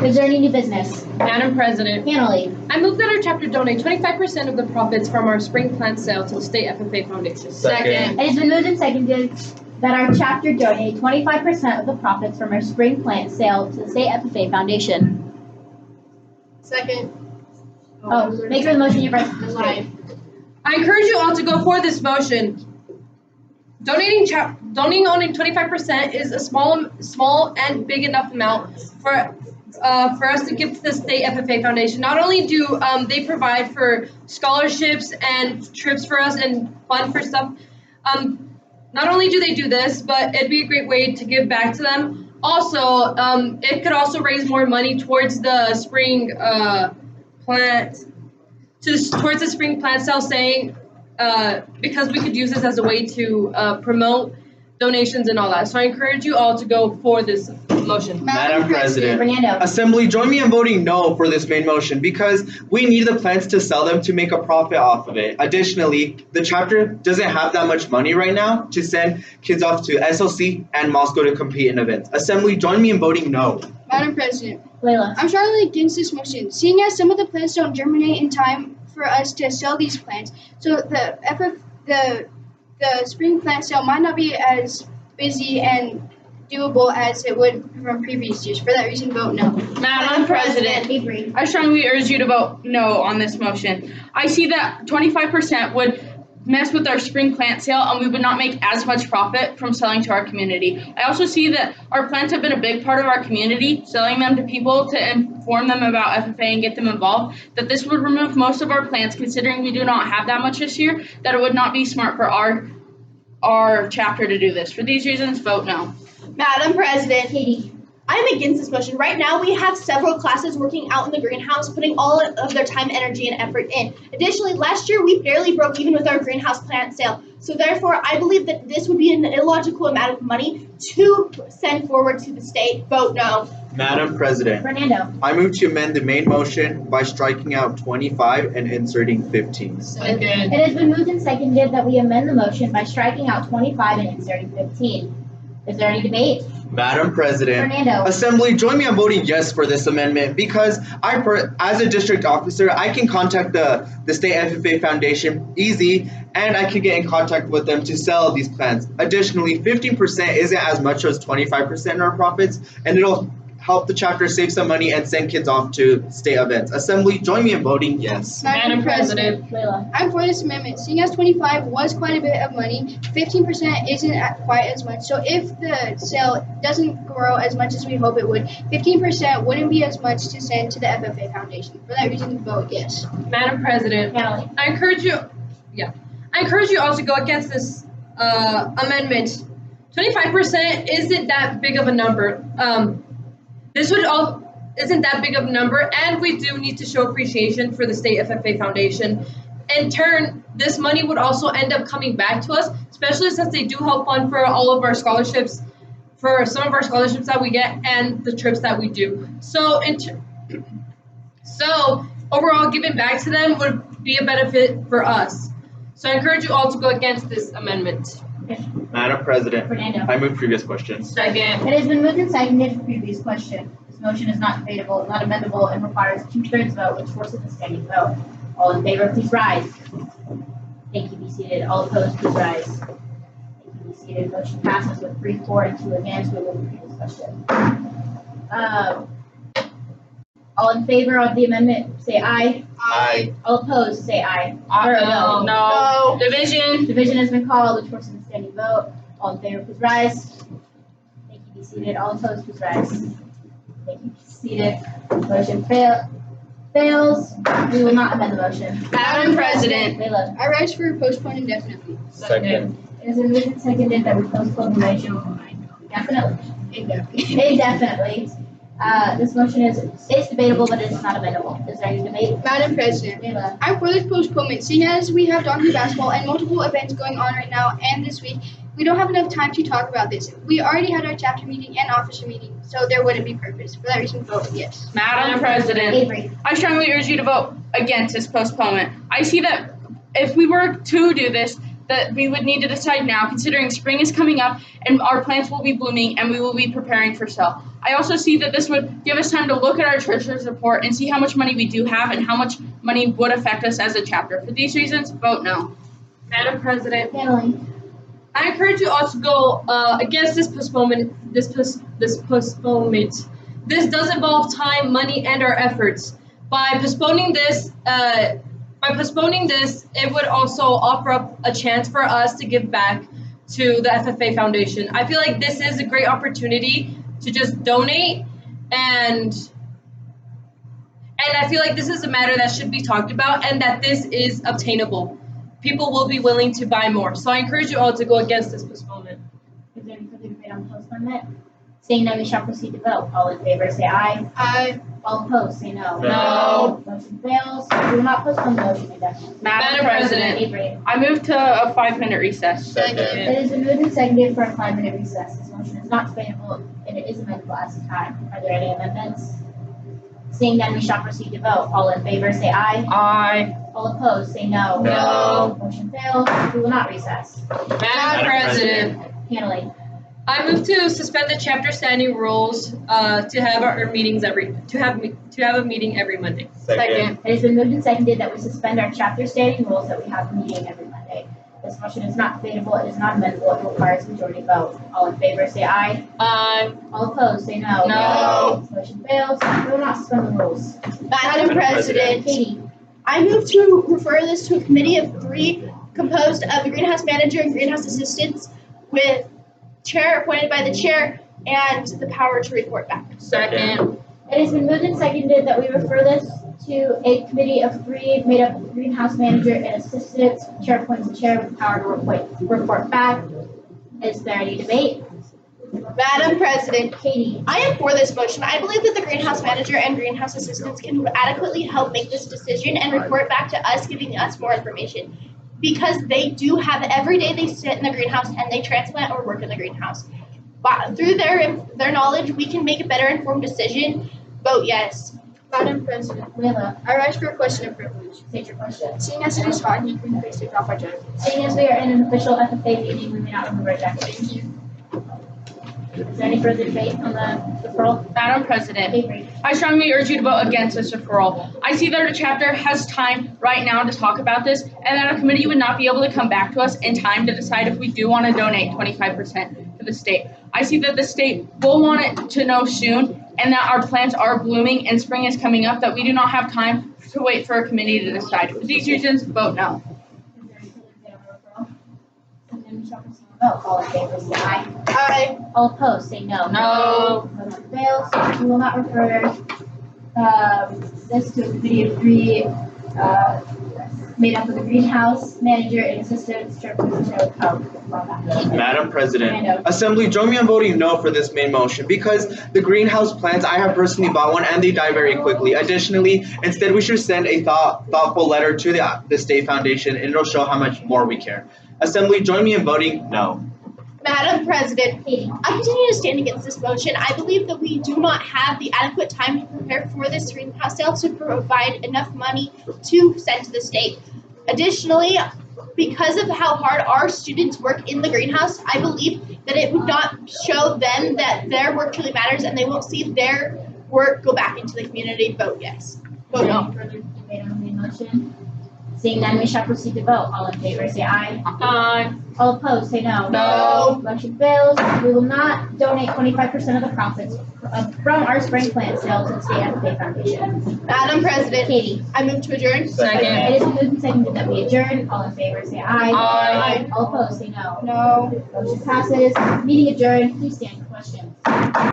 Is there any new business? Madam President, Annalee. I move that our chapter donate 25% of the profits from our spring plant sale to the State FFA Foundation. Second. It has been moved and seconded that our chapter donate 25% of the profits from our spring plant sale to the State FFA Foundation. Second. Make sure the motion you press is live. I encourage you all to go for this motion. Donating only 25% is a small and big enough amount for us to give to the State FFA Foundation. Not only do they provide for scholarships and trips for us and fund for stuff, not only do they do this, but it'd be a great way to give back to them. Also, it could also raise more money towards the spring towards the spring plant sale, saying because we could use this as a way to promote donations and all that. So I encourage you all to go for this motion. Madam President, Fernando. Assembly, join me in voting no for this main motion because we need the plants to sell them to make a profit off of it. Additionally, the chapter doesn't have that much money right now to send kids off to SLC and Moscow to compete in events. Assembly, join me in voting no. Madam President, Layla. I'm strongly against this motion, seeing as some of the plants don't germinate in time for us to sell these plants. So the spring plant sale might not be as busy and doable as it would from previous years. For that reason, vote no. Madam President, Avery. I strongly urge you to vote no on this motion. I see that 25% would mess with our spring plant sale and we would not make as much profit from selling to our community. I also see that our plants have been a big part of our community, selling them to people to inform them about FFA and get them involved, that this would remove most of our plants considering we do not have that much this year, that it would not be smart for our chapter to do this. For these reasons, vote no. Madam President, Katie. I'm against this motion. Right now, we have several classes working out in the greenhouse, putting all of their time, energy, and effort in. Additionally, last year, we barely broke even with our greenhouse plant sale. So therefore, I believe that this would be an illogical amount of money to send forward to the state. Vote no. Madam President, Fernando. I move to amend the main motion by striking out 25 and inserting 15. Second. It has been moved and seconded that we amend the motion by striking out 25 and inserting 15. Is there any debate? Madam President, Fernando. Assembly, join me on voting yes for this amendment because as a district officer, I can contact the State FFA Foundation easy and I can get in contact with them to sell these plants. Additionally, 15% isn't as much as 25% in our profits and it'll help the chapter save some money and send kids off to state events. Assembly, join me in voting yes. Madam President, Layla. I'm for this amendment, seeing as 25 was quite a bit of money, 15% isn't quite as much. So if the sale doesn't grow as much as we hope it would, 15% wouldn't be as much to send to the FFA Foundation. For that reason, vote yes. Madam President, Annalee. I encourage you all to go against this amendment. 25% isn't that big of a number. Isn't that big of a number, and we do need to show appreciation for the State FFA Foundation. In turn, this money would also end up coming back to us, especially since they do help fund for all of our scholarships, for some of our scholarships that we get and the trips that we do. So overall, giving back to them would be a benefit for us. So I encourage you all to go against this amendment. Madam President, Fernando. I move previous question. Second. It has been moved and seconded for the previous question. This motion is not debatable, not amendable, and requires 2/3 vote, which forces a standing vote. All in favor, please rise. Thank you. Be seated. All opposed, please rise. Thank you. Be seated. Motion passes with 3 for and 2 against. We will move to the previous question. All in favor of the amendment, say aye. Aye. All opposed, say aye. Or No. No. Division. Division has been called, which forces a standing vote. All in favor, please rise. Thank you. Be seated. All opposed, please rise. Thank you. Be seated. Motion fails. We will not amend the motion. Madam President. Layla. I rise for postpone indefinitely. Second. It has been moved and seconded that we postpone the motion. Definitely. Indefinitely. This motion is debatable, but it is not amendable. Is there any debate? Madam President, Layla. I'm for this postponement, seeing as we have Donkey basketball and multiple events going on right now and this week. We don't have enough time to talk about this. We already had our chapter meeting and officer meeting, so there wouldn't be purpose. For that reason, vote yes. Madam President, Avery. I strongly urge you to vote against this postponement. I see that if we were to do this, that we would need to decide now, considering spring is coming up and our plants will be blooming and we will be preparing for sale. I also see that this would give us time to look at our treasurer's report and see how much money we do have and how much money would affect us as a chapter. For these reasons, vote no. Madam President, Paneling. I encourage you all to go against this postponement. This postponement. This does involve time, money, and our efforts. By postponing this, it would also offer up a chance for us to give back to the FFA Foundation. I feel like this is a great opportunity to just donate, and I feel like this is a matter that should be talked about and that this is obtainable. People will be willing to buy more. So I encourage you all to go against this postponement. Is there any further debate on the postponement? Seeing none, we shall proceed to vote. All in favor say aye. Aye. All opposed say no. No. Motion fails. We will not postpone the motion indefinitely. Madam President, Avery. I move to a 5-minute recess. Second. It has been moved and seconded for a 5-minute recess. This motion is not debatable and it is amendable as to time. Are there any amendments? Seeing none, we shall proceed to vote. All in favor say aye. Aye. All opposed say no. No. Motion fails. We will not recess. Madam President, Paneling. I move to suspend the chapter standing rules to have our meetings a meeting every Monday. Second. It has been moved and seconded that we suspend our chapter standing rules that we have a meeting every Monday. This motion is not debatable, it is not amendable, it requires majority vote. All in favor say aye. Aye. All opposed say no. No. Motion fails. We will not suspend the rules. Madam President, Katie. I move to refer this to a committee of 3 composed of the greenhouse manager and greenhouse assistants with chair appointed by the chair and the power to report back. Second. It has been moved and seconded that we refer this to a committee of 3 made up of greenhouse manager and assistants. Chair appoints the chair with power to report back. Is there any debate? Madam President, Katie. I am for this motion. I believe that the greenhouse manager and greenhouse assistants can adequately help make this decision and report back to us, giving us more information. Because they do have, every day they sit in the greenhouse and they transplant or work in the greenhouse. But through their knowledge, we can make a better informed decision. Vote yes. Madam President, Layla. I rise for a question of privilege. State your question. Seeing as it is hot, you can please take off our jacket. Seeing as we are in an official FFA meeting, we may not remove our jackets. Thank you. Is there any further debate on the referral? Madam President, Avery. I strongly urge you to vote against this referral. I see that our chapter has time right now to talk about this, and that our committee would not be able to come back to us in time to decide if we do want to donate 25% to the state. I see that the state will want it to know soon, and that our plants are blooming and spring is coming up, that we do not have time to wait for a committee to decide. For these reasons, vote no. Is there any further debate on the referral? And then we shall proceed to vote. All in favor say aye. Aye. All opposed say no. No. Motion fails. We will not refer this to a committee of 3 made up of the greenhouse manager and assistants. Chair appoints the chair with power to report back. Madam President, Fernando. Assembly, join me in voting no for this main motion because the greenhouse plants, I have personally bought one and they die very quickly. Additionally, instead we should send a thoughtful letter to the State Foundation and it'll show how much more we care. Assembly, join me in voting no. Madam President, Katie. I continue to stand against this motion. I believe that we do not have the adequate time to prepare for this greenhouse sale to provide enough money to send to the state. Additionally, because of how hard our students work in the greenhouse, I believe that it would not show them that their work truly matters and they won't see their work go back into the community. Vote yes. Vote no. Any further debate on the main motion? Seeing none, we shall proceed to vote. All in favor say aye. Aye. All opposed say no. No. Motion fails. We will not donate 25% of the profits from our spring plant sale to the State FFA Foundation. Madam President, Katie. I move to adjourn. Second. It is moved and seconded that we adjourn. All in favor say aye. Aye. All opposed say no. No. Motion passes. Meeting adjourned. Please stand for questions.